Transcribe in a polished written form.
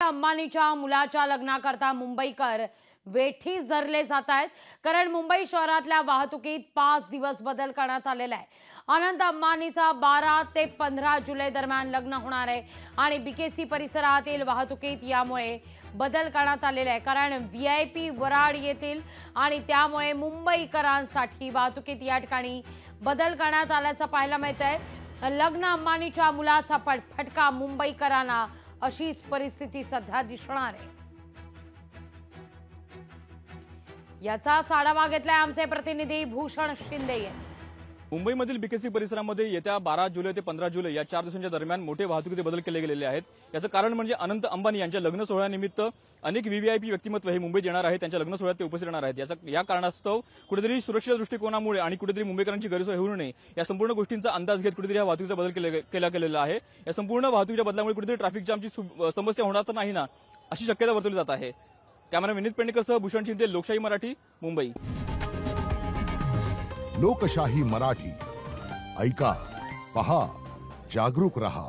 अंबानीच्या मुलाच्या लग्नाकरता मुंबईकर वेठीस धरले जात आहेत, कारण मुंबई शहरातल्या वाहतुकीत 5 दिवस बदल करण्यात आलेला आहे। अनंत अंबानीचा 12 ते 15 जुलै दरम्यान लग्न होणार आहे आणि बीकेसी परिसरातील वाहतुकीत यामुळे बदल करण्यात आलेला आहे, कारण VIP वराड येतील आणि त्यामुळे मुंबईकरांसाठी वाहतुकीत या ठिकाणी बदल करण्यात आल्याचं पाहायला मिळतंय। लग्न अंबानीच्या मुलाचा फटका मुंबईकरांना, अशीच परिस्थिती सध्या दिसणार आहे। याचाच आढावा घेतलाय आमचे प्रतिनिधी भूषण शिंदे यांनी। मुंबईमधील बीकेसी परिसरामध्ये येत्या 12 जुलै ते 15 जुलै या 4 दिवसांच्या दरम्यान मोठे वाहतुकीचे बदल केले गेलेले आहेत। याचं कारण म्हणजे अनंत अंबानी यांच्या लग्न सोहळ्यानिमित्त अनेक VIP व्यक्तिमत्व हे मुंबईत येणार आहेत, त्यांच्या लग्न सोहळ्यात ते उपस्थित राहणार आहेत। या कारणास्तव कुठेतरी सुरक्षेच्या दृष्टिकोनामुळे आणि कुठेतरी मुंबईकरांची गैरसोय होऊ नये या संपूर्ण गोष्टींचा अंदाज घेत कुठेतरी या वाहतुकीचा बदल केलेला आहे। या संपूर्ण वाहतुकीच्या बदलामुळे कुठेतरी ट्रॅफिक जामची समस्या होणार तर नाही ना, अशी शक्यता वर्तवली जात आहे। कॅमेरा विनीत पेंडेकरसह भूषण शिंदे, लोकशाही मराठी, मुंबई। लोकशाही मराठी, ऐका, पहा, जागरूक रहा।